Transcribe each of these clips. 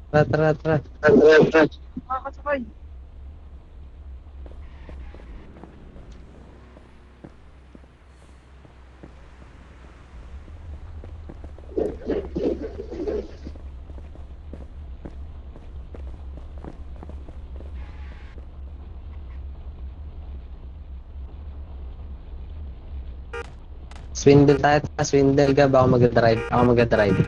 Tara, tara, tara. Makakasakay. Swindle tayo. Swindle ka. Baka mag-drive. Ako mag-drive.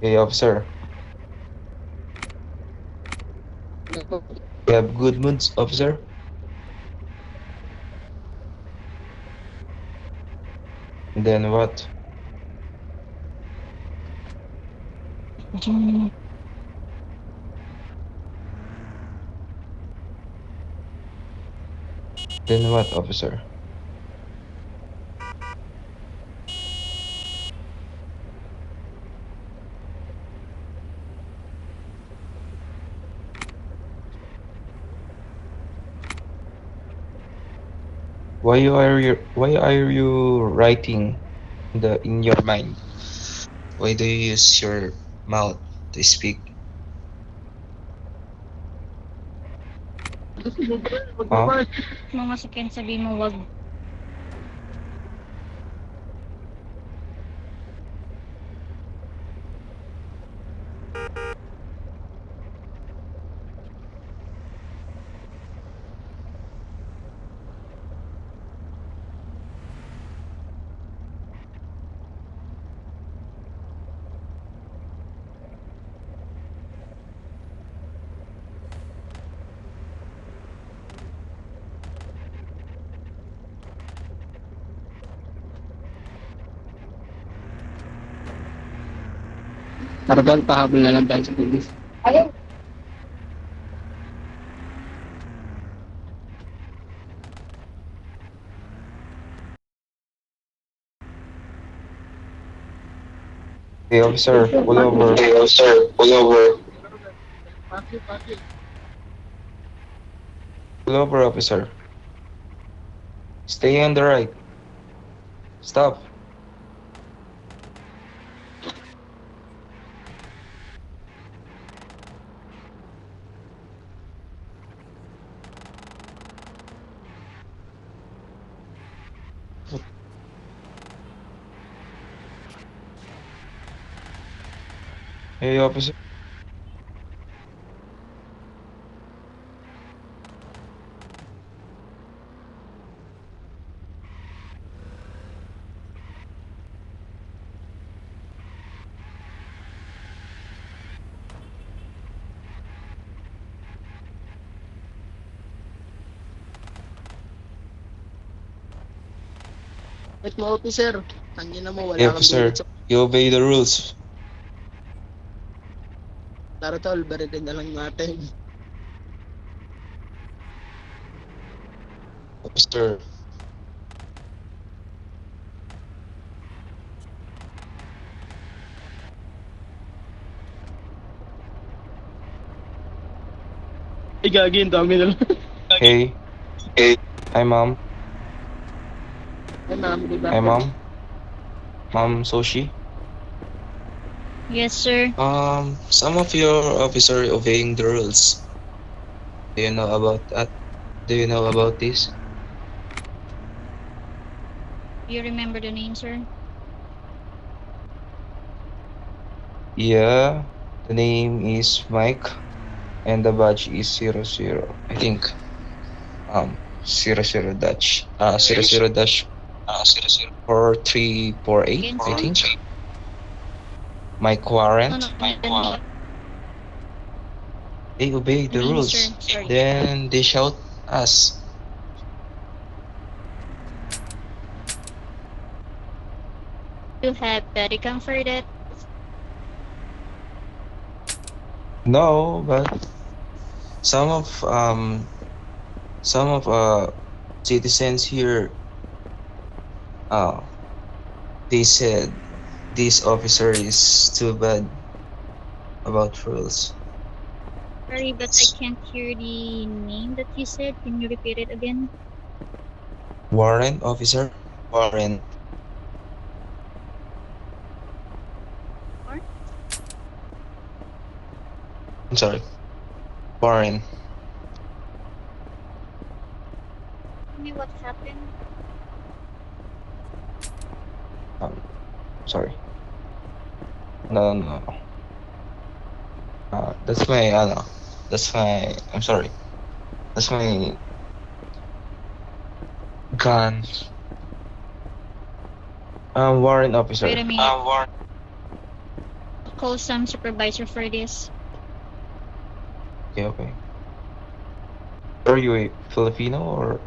Hey, officer. You have good moods, officer? Then what? Then what, officer? Why are you writing in your mind? Why do you use your mouth to speak? Huh? Mga sakin sabihin mo wag. Tarban, pahabol na lang tayo sa pulis. Ayaw. Hey, officer, pull over. Hey, sir, pull over. Pull over, officer. Stay on the right. Stop. Hey, officer. Wait mo, officer. Tangin na mo, wala Hey, kang officer, bullet sa you obey the rules. tara tol, barilin na lang natin. Officer, Ay, gagi, ang dami na lang. hey. Hey. Hi, ma'am. Ay, ma'am, di ba? Hi, ma'am. Ma'am Soshi. Yes, sir. Some of your officer obeying the rules. Do you know about that? Do you know about this? You remember the name, sir? Yeah, the name is Mike, and the badge is 00. I think 00 dash 00 dash 4348. Again, I sir? think Mike Warrant. No. They obey the Name, rules. sir. Sorry. Then they shout us. You have body comfort that. No, but some of citizens here they said this officer is too bad about rules. Sorry, but I can't hear the name that you said. Can you repeat it again? Warrant, officer. Warrant. Or? I'm sorry. Warren. Tell me what happened. Sorry. No. That's my I'm sorry. That's my gun. Warrant officer. Wait a minute. I'll call some supervisor for this. Okay. Are you a Filipino or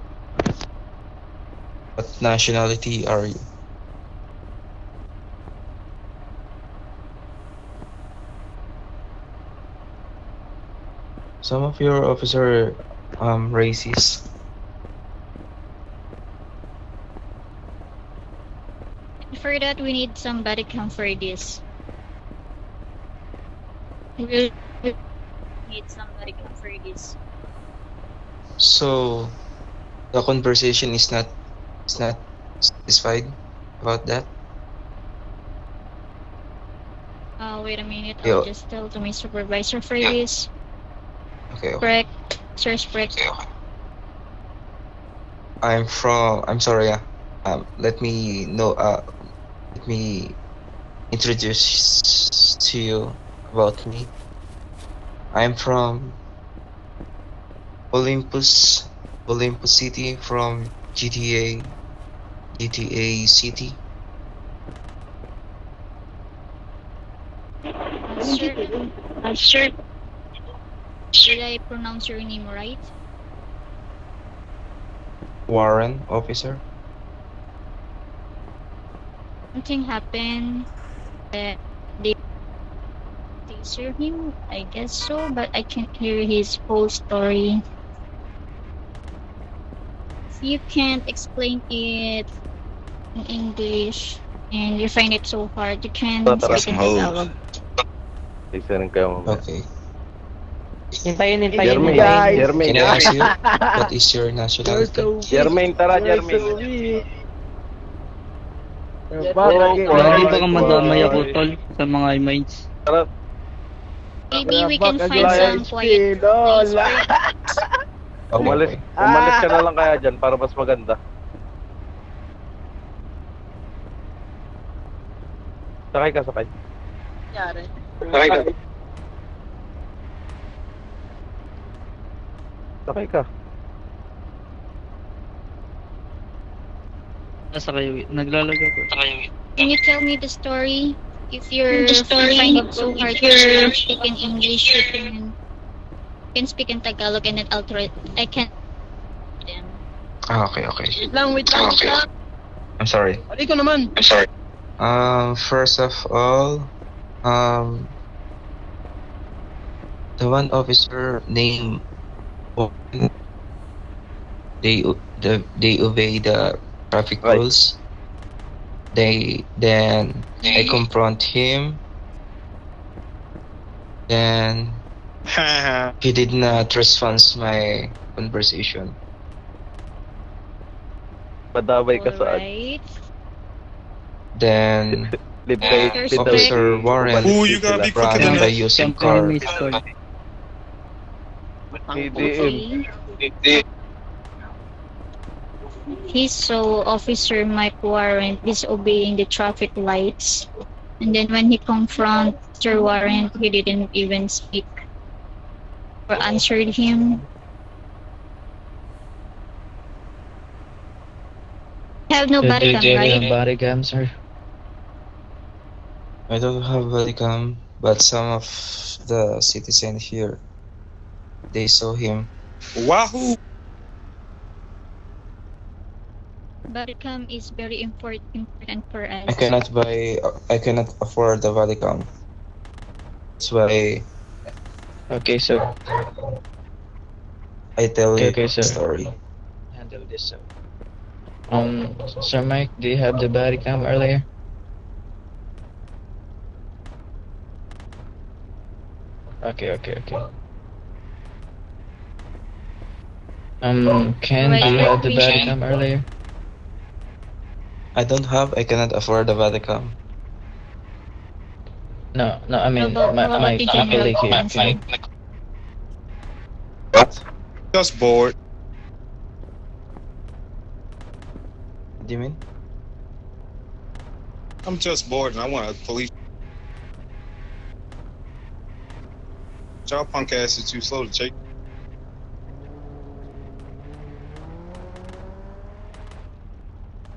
what nationality are you? Some of your officer racist. For that, we need some body count for this. We need some body count for this. So the conversation is not satisfied about that. Wait a minute. Yo. I'll just tell to my supervisor for this. Okay. Correct. Sir, correct. I'm sorry. Let me know. Let me introduce to you about me. I'm from Olympus City, from GTA City. Sir, did I pronounce your name right? Warren, officer. Something happened that they serve him, I guess so, but I can't hear his whole story. If you can't explain it in English and you find it so hard, you can speak in Tagalog. Isa rin kayo mamaya. Okay. Hintayin. Jermaine, Guys. Jermaine, Can I ask you what is your nationality? Jermaine, tara, Jermaine. Hindi ba ka madamay ako, tol, sa mga mines? Tara, Maybe we can find some quiet place for Okay. umalis ka na lang kaya dyan para mas maganda. Sakay ka. Nangyari. Sakay ka. Nasa kayo, naglalag ako. Can you tell me the story? If you're find it so hard to speak in English, you can speak in Tagalog and then I can. Then Okay. Wait lang. I'm sorry. Ano ikaw naman? First of all, the one officer named Owen, they obey the traffic Right. rules. Then I confront him. Then he did not respond my conversation. Madamay ka saan? Alright. Then Live kayo There's dito. Officer Warren Ooh, you gotta be quicker ran than by that. using Siyempre, car. miss call. PDM. Okay. He saw Officer Mike Warren disobeying the traffic lights. And then when he confronted Mr. Warren, he didn't even speak or answered him. Have nobody come, right? body cam, sir? I don't have body cam, but some of the citizens here, they saw him. Wahoo! Body cam is very important for us. I cannot afford the body cam. That's why Okay, sir. I tell you Okay, the sir. story. Handle this, sir. Sir Mike, do you have the body cam earlier? Okay. Ken, Right, do you have the we body should- cam earlier? I cannot afford the body cam. No, I mean, How about my the general colleague here. counsel? What? Just bored. What do you mean? I'm just bored and I want a police. Y'all punk asses too slow to chase.